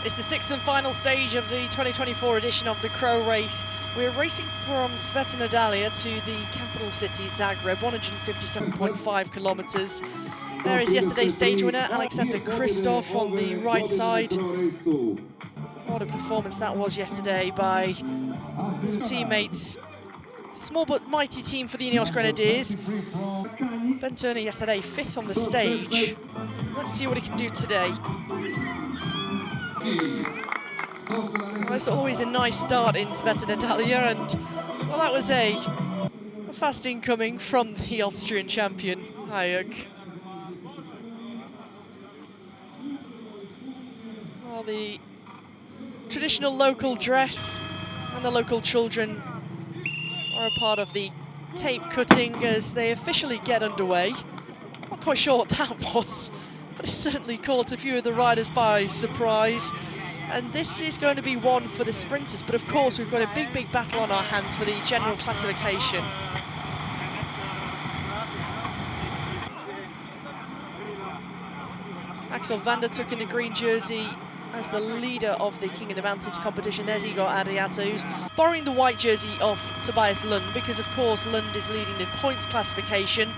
It's the sixth and final stage of the 2024 edition of the CRO Race. We're racing from Sveta Nadalia to the capital city, Zagreb, 157.5 kilometers. There is yesterday's stage winner, Alexander Kristoff, on the right side. What a performance that was yesterday by his teammates. Small but mighty team for the Ineos Grenadiers. Ben Turner yesterday, fifth on the stage. Let's see what he can do today. Well, it's always a nice start in Sveta Nadalia, and well, that was a fast incoming from the Austrian champion, Hayek. Well, the traditional local dress and the local children are a part of the tape cutting as they officially get underway. Not quite sure what that was, but it certainly caught a few of the riders by surprise. And this is going to be one for the sprinters, but of course we've got a big battle on our hands for the general classification. Axel van der Tuuk in the green jersey as the leader of the King of the Mountains competition. There's Igor Ariata, who's borrowing the white jersey of Tobias Lund, because of course Lund is leading the points classification.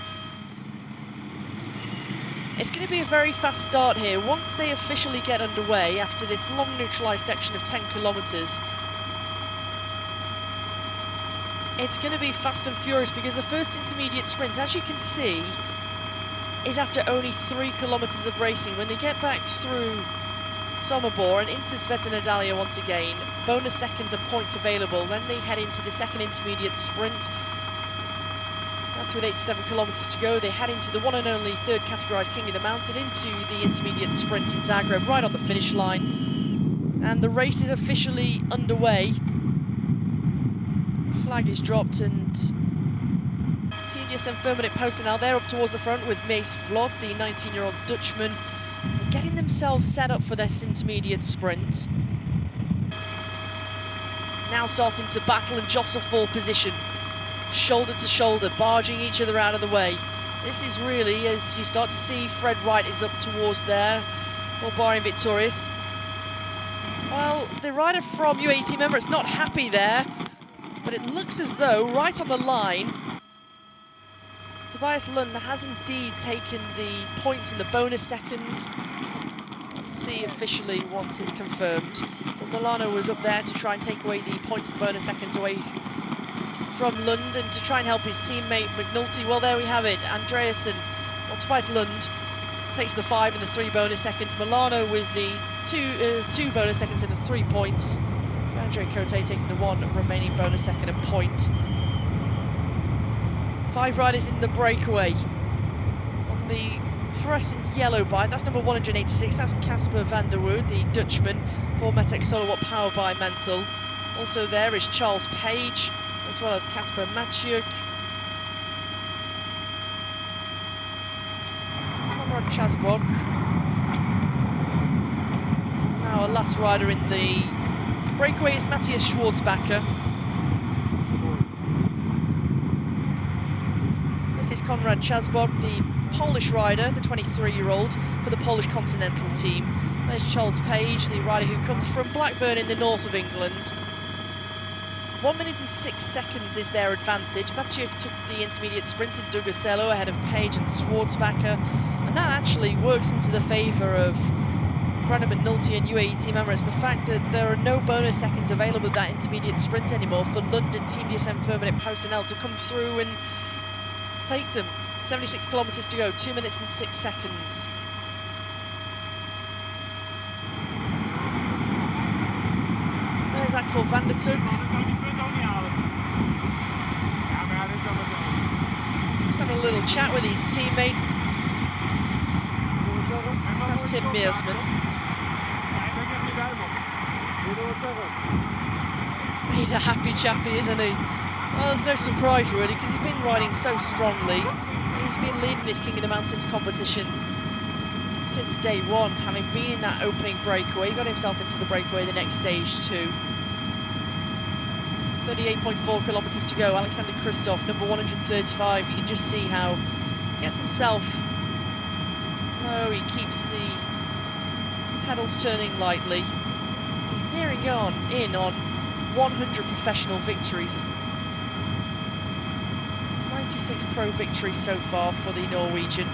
It's going to be a very fast start here. Once they officially get underway after this long neutralised section of 10 kilometres, it's going to be fast and furious, because the first intermediate sprint, as you can see, is after only 3 kilometres of racing. When they get back through Sommerbor and into Sveta Nadalia once again, bonus seconds and points available. Then they head into the second intermediate sprint. That's with 87 kilometres to go. They head into the one and only third categorised King of the Mountain, into the intermediate sprint in Zagreb, right on the finish line. And the race is officially underway. The flag is dropped and Team DSM Firmenich posted now. They're up towards the front with Mees Vlot, the 19-year-old Dutchman, getting themselves set up for this intermediate sprint. Now starting to battle and jostle for position. Shoulder to shoulder, barging each other out of the way. This is really, as you start to see, Fred Wright is up towards there for Bahrain Victorious. Well, the rider from UAE Team Emirates not happy there, but it looks as though, right on the line, Tobias Lund has indeed taken the points and the bonus seconds. Let's see officially once it's confirmed. But Milano was up there to try and take away the points and bonus seconds away from Lund, and to try and help his teammate McNulty. Well, there we have it. Andreasen, well, Tobias Lund takes the 5 and the 3 bonus seconds. Milano with the two bonus seconds and the 3 points. Andre Cote taking the 1 remaining bonus second and point. 5 riders in the breakaway. On the fluorescent yellow bike, that's number 186. That's Casper van der Woerd, the Dutchman, for Metec Solowatt powered by Mental. Also there is Charles Page, as well as Kasper Maciuk. Conrad Chasbrock. Now a last rider in the breakaway is Matthias Schwarzbacher. This is Konrad Chasbrock, the Polish rider, the 23-year-old, for the Polish Continental team. There's Charles Page, the rider who comes from Blackburn in the north of England. 1 minute and 6 seconds is their advantage. Maciuk took the intermediate sprint in Dugucello ahead of Page and Schwarzbacher, and that actually works into the favour of Brandon McNulty and UAE Team Emirates. The fact that there are no bonus seconds available at that intermediate sprint anymore for London Team DSM Firmenich personnel to come through and take them. 76 kilometres to go, 2 minutes and 6 seconds. There's Axel van der Tuuk. Just having a little chat with his teammate. That's Tim Meersman. He's a happy chappy, isn't he? Well, there's no surprise really, because he's been riding so strongly. He's been leading this King of the Mountains competition since day one, having been in that opening breakaway. He got himself into the breakaway the next stage too. 38.4 kilometres to go. Alexander Kristoff, number 135. You can just see how he gets himself. Oh, he keeps the pedals turning lightly. nearing in on 100 professional victories. 96 pro victories so far for the Norwegian.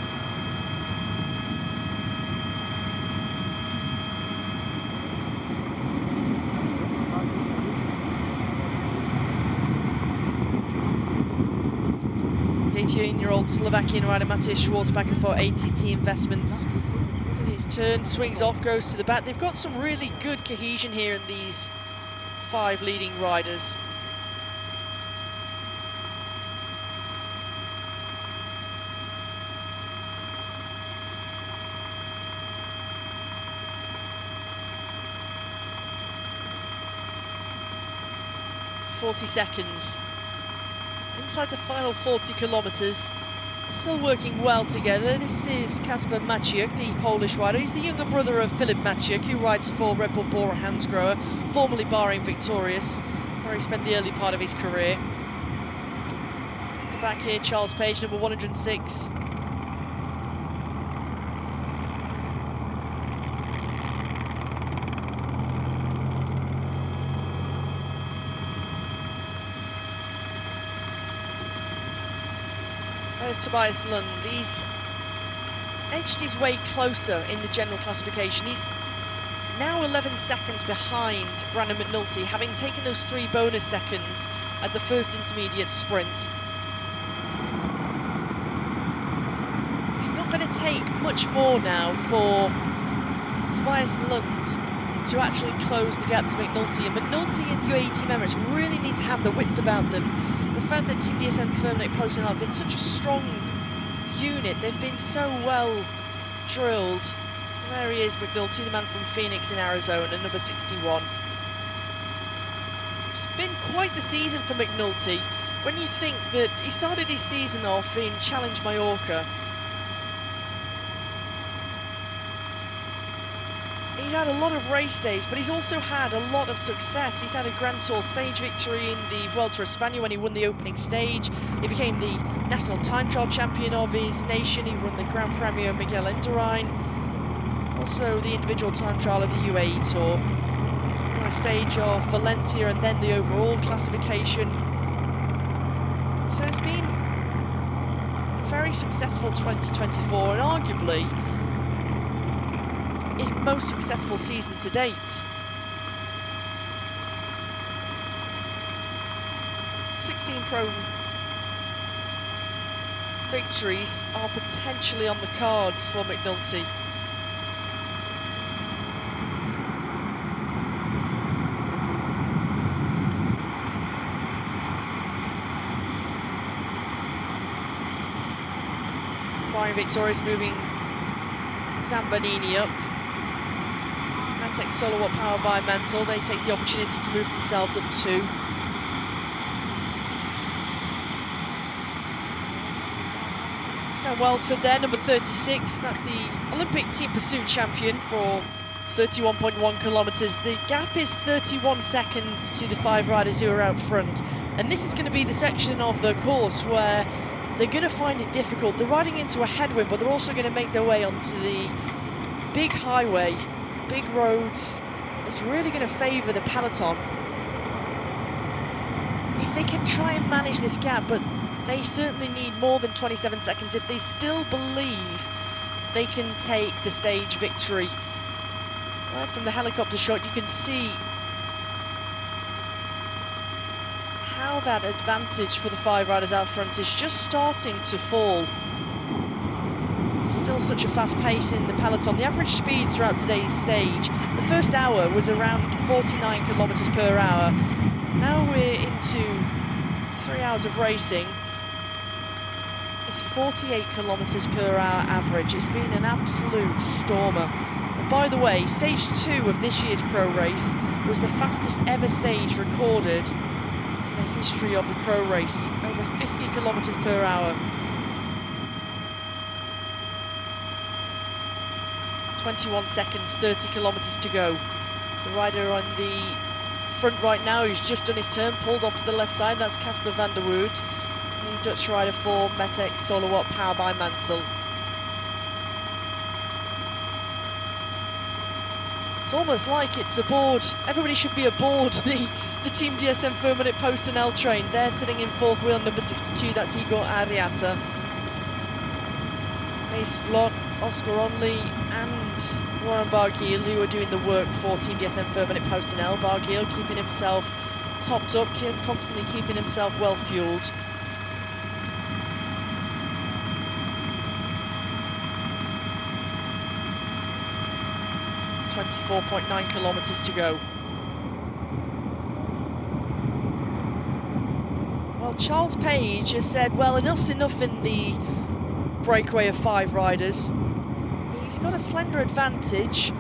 The 18-year-old Slovakian rider Matej Schwartzbacher for ATT Investments. His turn, swings off, goes to the back. They've got some really good cohesion here in these 5 leading riders. .40 seconds. Inside the final 40 kilometres. Still working well together. This is Kasper Maciek, the Polish rider. He's the younger brother of Filip Maciek, who rides for Red Bull Bora Hansgrohe, formerly Bahrain Victorious, where he spent the early part of his career. At the back here, Charles Page, number 106. There's Tobias Lund. He's edged his way closer in the general classification. He's now 11 seconds behind Brandon McNulty, having taken those 3 bonus seconds at the first intermediate sprint. It's not going to take much more now for Tobias Lund to actually close the gap to McNulty. And McNulty and UAE Team Emirates really need to have the wits about them. The fact that Team DSM Firmenich Post have been such a strong unit, they've been so well drilled. And there he is, McNulty, the man from Phoenix in Arizona, number 61. It's been quite the season for McNulty. When you think that he started his season off in Challenge Mallorca, he's had a lot of race days, but he's also had a lot of success. He's had a Grand Tour stage victory in the Vuelta a España when he won the opening stage. He became the national time trial champion of his nation. He won the Grand Premio Miguel Indurain, also the individual time trial of the UAE Tour. On a stage of Valencia and then the overall classification. So it's been a very successful 2024 and arguably his most successful season to date. 16 pro victories are potentially on the cards for McNulty. Bahrain Victorious moving Zambanini up. Take Solo What Power by Mental. They take the opportunity to move themselves up 2. Sam Welsford there, number 36. That's the Olympic Team Pursuit champion for 31.1 kilometres. The gap is 31 seconds to the 5 riders who are out front. And this is going to be the section of the course where they're going to find it difficult. They're riding into a headwind, but they're also going to make their way onto the big highway. Big roads. It's really going to favour the peloton if they can try and manage this gap, but they certainly need more than 27 seconds if they still believe they can take the stage victory. Right from the helicopter shot, you can see how that advantage for the 5 riders out front is just starting to fall. Still such a fast pace in the peloton. The average speed throughout today's stage, the first hour was around 49 kilometres per hour. Now we're into 3 hours of racing. It's 48 kilometres per hour average. It's been an absolute stormer. And by the way, stage 2 of this year's CRO Race was the fastest ever stage recorded in the history of the CRO Race, over 50 kilometres per hour. 21 seconds, 30 kilometres to go. The rider on the front right now who's just done his turn, pulled off to the left side, that's Casper van der Woerd, the Dutch rider for Metec Solowat Power by Mantle. It's almost like it's aboard. Everybody should be aboard the Team DSM Firmenich Post&L train. They're sitting in fourth wheel, number 62. That's Igor Ariata. Ace Vlot, Oscar Onley, and Warren Barguil, who are doing the work for Team DSM Firmenich Post&L. Barguil keeping himself topped up, constantly keeping himself well fueled. .9 kilometers to go. Well, Charles Page has said, well, enough's enough in the breakaway of 5 riders. He's got a slender advantage.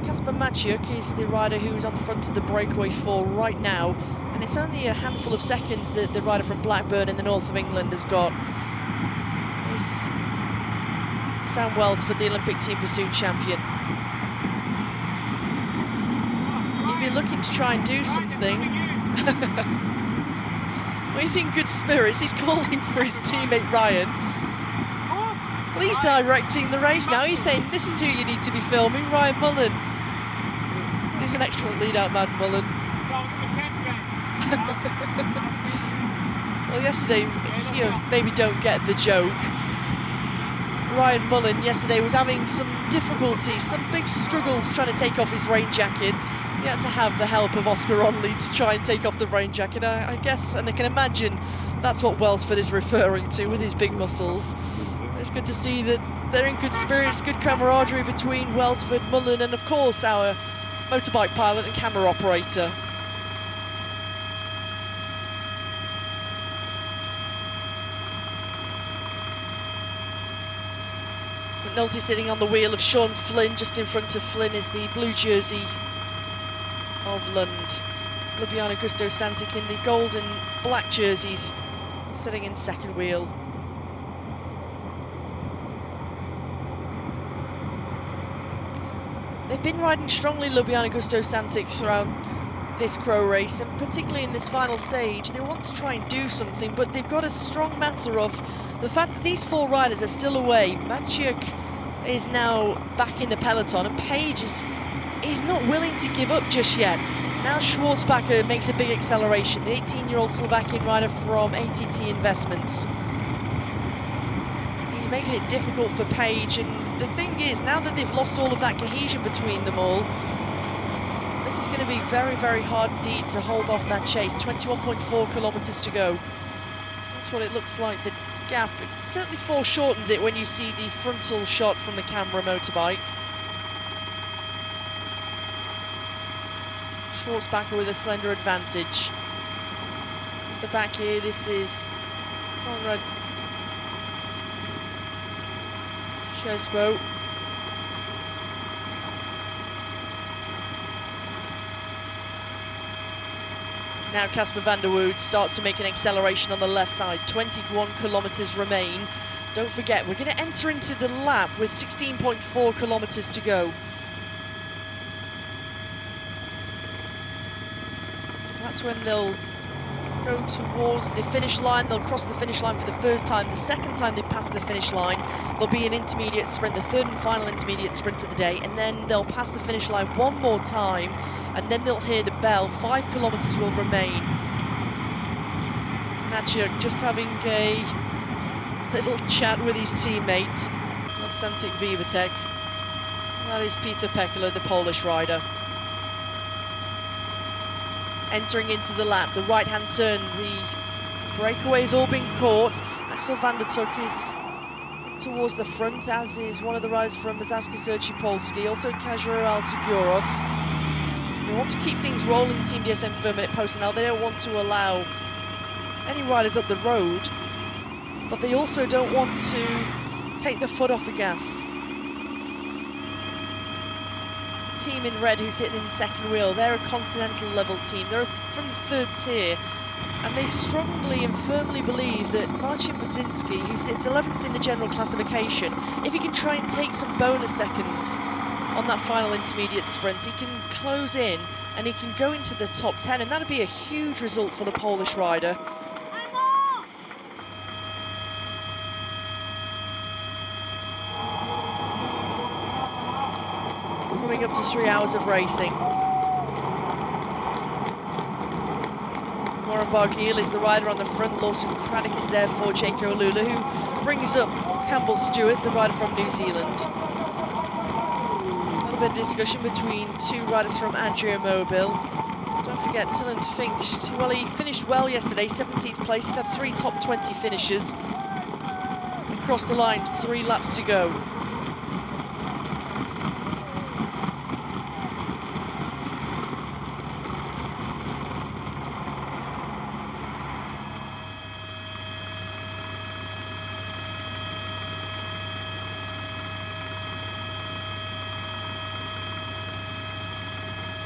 Kasper Maciuk is the rider who's on the front of the breakaway 4 right now, and it's only a handful of seconds that the rider from Blackburn in the north of England has got. It's Sam Welsford, the Olympic team pursuit champion. He'd be looking to try and do something. Well, he's in good spirits. He's calling for his teammate Ryan. Well, he's directing the race now. He's saying, this is who you need to be filming, Ryan Mullen. He's an excellent lead-out man, Mullen. Well, yesterday, if you maybe don't get the joke, Ryan Mullen yesterday was having some difficulty, some big struggles trying to take off his rain jacket. He had to have the help of Oscar Onley to try and take off the rain jacket. I guess, and I can imagine that's what Welsford is referring to with his big muscles. It's good to see that they're in good spirits, good camaraderie between Welsford, Mullen, and of course our motorbike pilot and camera operator. McNulty sitting on the wheel of Sean Flynn. Just in front of Flynn is the blue jersey of Lund. Lubiana Gusto Santic in the gold and black jerseys, sitting in second wheel. They've been riding strongly, Lubiana Gusto Santic, throughout this CRO race, and particularly in this final stage. They want to try and do something, but they've got a strong matter of the fact that these 4 riders are still away. Maciuk is now back in the peloton, and Page is not willing to give up just yet. Now Schwarzbacher makes a big acceleration, the 18-year-old Slovakian rider from ATT Investments. He's making it difficult for Page, and the thing is, now that they've lost all of that cohesion between them all, this is going to be very, very hard indeed to hold off that chase. 21.4 kilometers to go. That's what it looks like, the gap. It certainly foreshortens it when you see the frontal shot from the camera motorbike. Schwarzbacher with a slender advantage. At the back here, this is Conrad Chesbo. Now Casper van der Wood starts to make an acceleration on the left side. 21 kilometers remain. Don't forget, we're going to enter into the lap with 16.4 kilometers to go. That's when they'll go towards the finish line. They'll cross the finish line for the first time. The second time they've passed the finish line, there'll be an intermediate sprint, the third and final intermediate sprint of the day, and then they'll pass the finish line one more time, and then they'll hear the bell. 5 kilometers will remain. Maciuk just having a little chat with his teammate, Santic Vivatek. That is Peter Pekela, the Polish rider. Entering into the lap, the right-hand turn, the breakaway's all been caught. Axel van der Tuk is towards the front, as is one of the riders from Mazowski Sergi Polski, also Kazural Seguros. They want to keep things rolling, Team DSM Firmenich Post&L. They don't want to allow any riders up the road, but they also don't want to take the foot off the gas. Team in red who's sitting in second wheel, they're a continental level team. They're from the 3rd tier, and they strongly and firmly believe that Marcin Budzinski, who sits 11th in the general classification, if he can try and take some bonus seconds on that final intermediate sprint, he can close in and he can go into the top 10, and that'd be a huge result for the Polish rider. Coming up to 3 hours of racing. Warren Barguil is the rider on the front. Lawson Craddock is there for Jake Olula, who brings up Campbell Stewart, the rider from New Zealand. A little bit of discussion between 2 riders from Andrea Mobile. Don't forget Tillon Finch. Well, he finished well yesterday, 17th place. He's had 3 top 20 finishes. Across the line, 3 laps to go.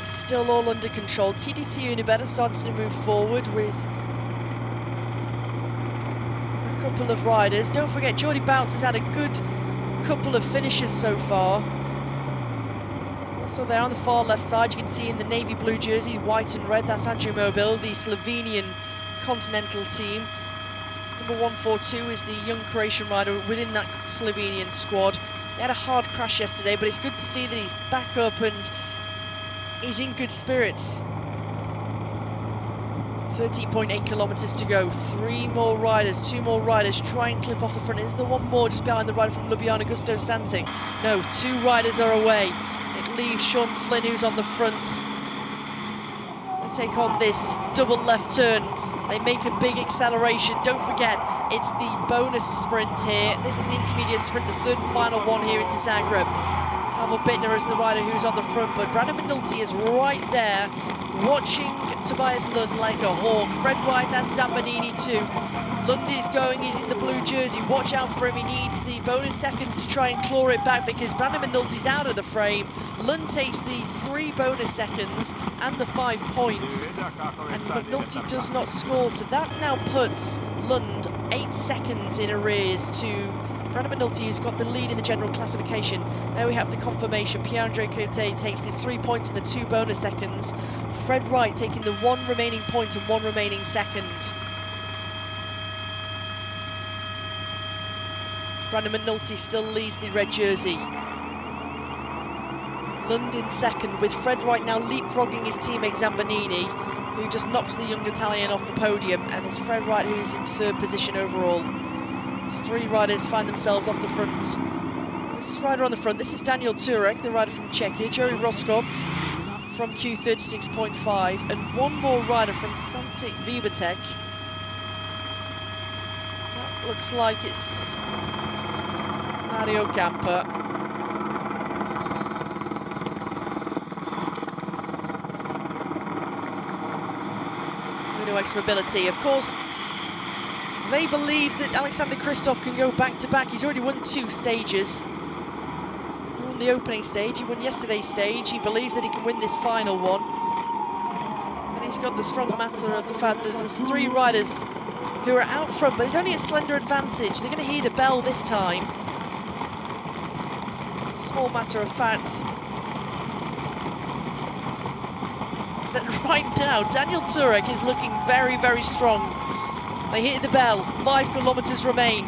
Still all under control. TDT Unibet starting to move forward with a couple of riders. Don't forget, Geordie Bounce has had a good couple of finishes so far. Also there on the far left side, you can see in the navy blue jersey, white and red, that's Andrew Mobile, the Slovenian continental team. Number 142 is the young Croatian rider within that Slovenian squad. He had a hard crash yesterday, but it's good to see that he's back up and he's in good spirits. 13.8 kilometers to go. 3 more riders, 2 more riders try and clip off the front. Is there one more just behind the rider from Ljubljana, Gusto Santing? No, 2 riders are away. It leaves Sean Flynn, who's on the front. They take on this double left turn. They make a big acceleration. Don't forget, it's the bonus sprint here. This is the intermediate sprint, the 3rd and final one here into Zagreb. Pavel Bittner is the rider who's on the front, but Brandon McNulty is right there, watching Tobias Lund like a hawk. Fred White and Zampanini too. Lund is going, he's in the blue jersey. Watch out for him, he needs the bonus seconds to try and claw it back because Brandon McNulty's out of the frame. Lund takes the 3 bonus seconds and the 5 points. And McNulty does not score, so that now puts Lund 8 seconds in arrears to Brandon McNulty, has got the lead in the general classification. There we have the confirmation. Pierre-Andre Cote takes the 3 points and the 2 bonus seconds. Fred Wright taking the 1 remaining point and 1 remaining second. Brandon McNulty still leads the red jersey. Lund in second, with Fred Wright now leapfrogging his teammate Zampanini, who just knocks the young Italian off the podium, and it's Fred Wright who's in 3rd position overall. 3 riders find themselves off the front. This rider on the front, this is Daniel Turek, the rider from Czechia, Joey Roskop from Q36.5, and 1 more rider from Santic Vibertech. That looks like it's Mario Gamper. Extra mobility, of course. They believe that Alexander Kristoff can go back-to-back. He's already won 2 stages. He won the opening stage, he won yesterday's stage. He believes that he can win this final one. And he's got the strong matter of the fact that there's 3 riders who are out front, but there's only a slender advantage. They're going to hear the bell this time. Small matter of fact that right now, Daniel Turek is looking very, very strong. They hit the bell, 5 kilometers remain.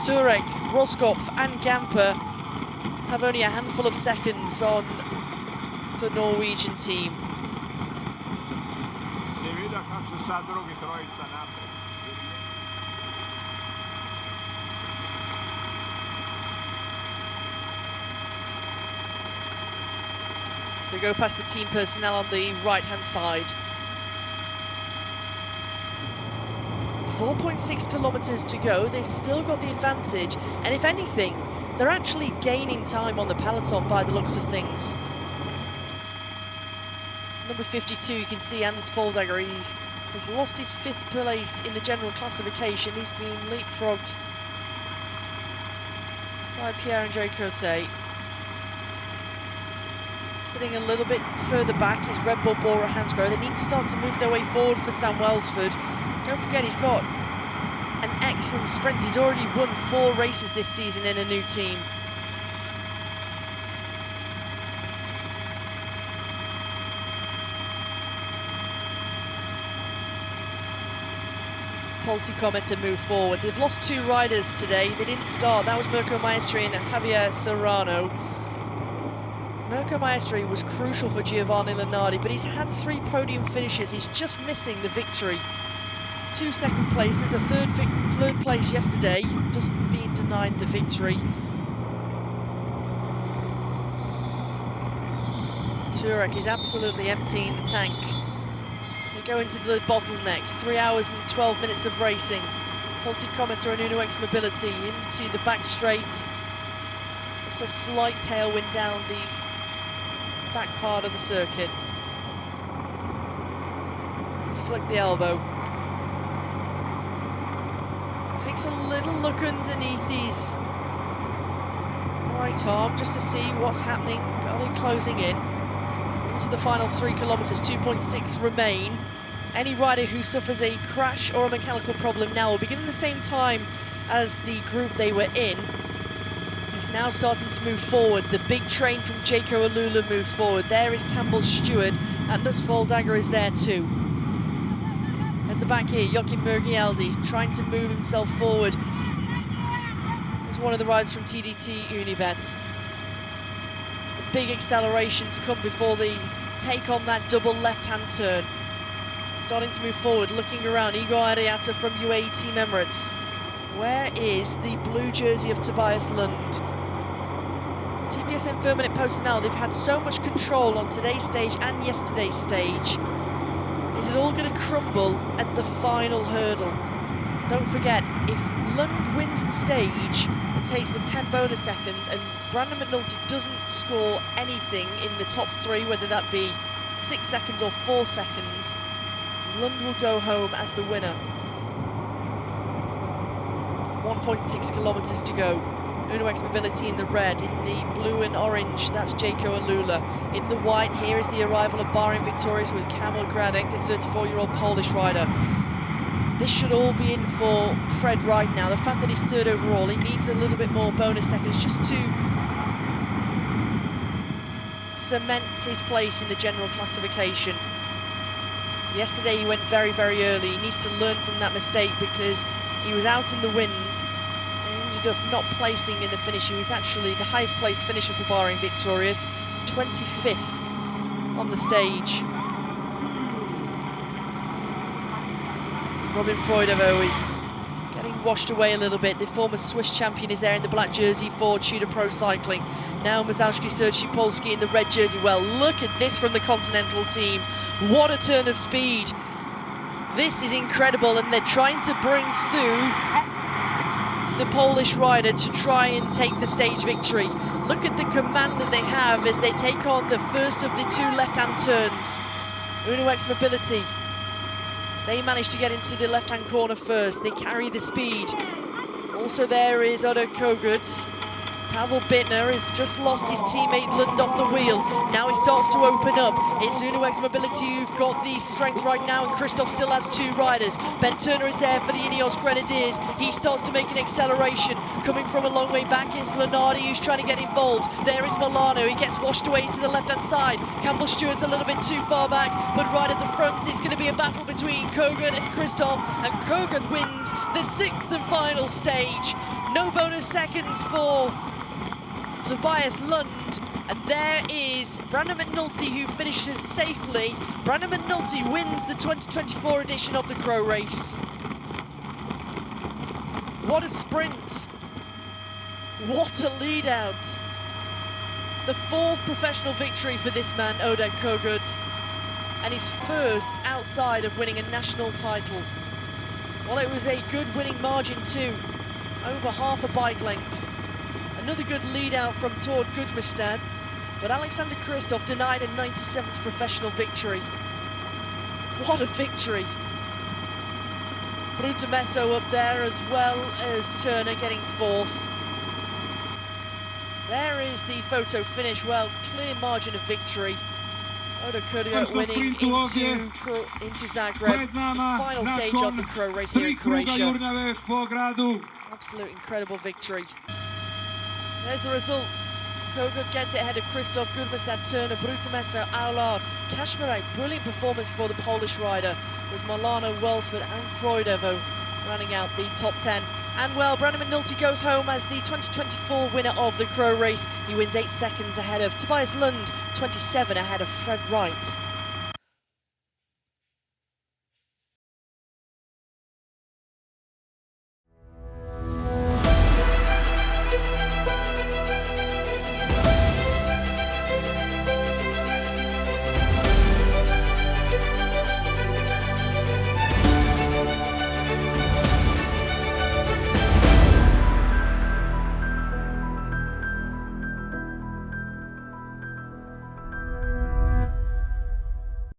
Turek, Roskopf and Gamper have only a handful of seconds on the Norwegian team. They go past the team personnel on the right-hand side. 4.6 kilometers to go. They've still got the advantage, and if anything, they're actually gaining time on the peloton by the looks of things. Number 52, you can see Anders Foldager. He has lost his 5th place in the general classification. He's been leapfrogged by Pierre-Andre Cote. Sitting a little bit further back is Red Bull Bora Hansgrohe. They need to start to move their way forward for Sam Welsford. Don't forget, he's got an excellent sprint. He's already won 4 races this season in a new team. Polti Cometa move forward. They've lost 2 riders today. They didn't start. That was Mirko Maestri and Javier Serrano. Mirko Maestri was crucial for Giovanni Lunardi, but he's had 3 podium finishes. He's just missing the victory. 2 second places, a third place yesterday, just being denied the victory. Turek is absolutely emptying the tank. We go into the bottleneck, 3 hours and 12 minutes of racing. Multicometer and Uno X Mobility into the back straight. It's a slight tailwind down the back part of the circuit. Flick the elbow. Takes a little look underneath his right arm just to see what's happening. Are they closing in? Into the final 3 kilometers, 2.6 remain. Any rider who suffers a crash or a mechanical problem now will begin at the same time as the group they were in. Is now starting to move forward. The big train from Jaco Alula moves forward. There is Campbell Stewart. Anders Foldager is there too. At the back here, Joachim Murgieldi trying to move himself forward. There's one of the riders from TDT Unibet. The big accelerations come before they take on that double left-hand turn. Starting to move forward, looking around, Igor Ariata from UAE Team Emirates. Where is the blue jersey of Tobias Lund? TBSN Firmenich posted now, they've had so much control on today's stage and yesterday's stage. Is it all going to crumble at the final hurdle? Don't forget, if Lund wins the stage and takes the 10 bonus seconds and Brandon McNulty doesn't score anything in the top 3, whether that be 6 seconds or 4 seconds, Lund will go home as the winner. 1.6 kilometers to go. Uno X Mobility in the red, in the blue and orange, that's Jaco Alula. In the white, here is the arrival of Bahrain victorious with Kamil Gradek, the 34-year-old Polish rider. This should all be in for Fred right now. The fact that he's 3rd overall, he needs a little bit more bonus seconds just to cement his place in the general classification. Yesterday he went very, very early. He needs to learn from that mistake because he was out in the wind and ended up not placing in the finish. He was actually the highest placed finisher for Bahrain victorious, 25th on the stage. Robin Freudevo is getting washed away a little bit. The former Swiss champion is there in the black jersey for Tudor Pro Cycling. Now Mazowski Sergii Polski in the red jersey. Well, look at this from the Continental team. What a turn of speed. This is incredible, and they're trying to bring through the Polish rider to try and take the stage victory. Look at the command that they have as they take on the first of the 2 left-hand turns. Uno X Mobility. They managed to get into the left-hand corner first. They carry the speed. Also there is Odo Kogut. Pavel Bittner has just lost his teammate Lund off the wheel. Now he starts to open up. It's Uno X Mobility who've got the strength right now, and Christoph still has 2 riders. Ben Turner is there for the Ineos Grenadiers. He starts to make an acceleration. Coming from a long way back is Lunardi, who's trying to get involved. There is Milano. He gets washed away to the left-hand side. Campbell Stewart's a little bit too far back, but right at the front is going to be a battle between Kogut and Christoph, and Kogut wins the 6th and final stage. No bonus seconds for Tobias Lund, and there is Brandon McNulty, who finishes safely. Brandon McNulty wins the 2024 edition of the CRO Race. What a sprint. What a lead out. The 4th professional victory for this man, Odo Kogut, and his first outside of winning a national title. Well, it was a good winning margin too, over half a bike length. Another good lead out from Tord Gudmestad, but Alexander Christoph denied a 97th professional victory. What a victory. Brutamesso up there as well as Turner getting 4th. There is the photo finish. Well, clear margin of victory. Odo Kogut winning into Zagreb, the final stage of the CRO Race here in Croatia. Absolute incredible victory. There's the results. Kogut gets it ahead of Christoph, Gudmestad, Turner, Brutamesso, Aular, Kashmirek. Brilliant performance for the Polish rider, with Milano, Welsford and Freudevo running out the top 10. And well, Brandon McNulty goes home as the 2024 winner of the CRO Race. He wins 8 seconds ahead of Tobias Lund, 27 ahead of Fred Wright.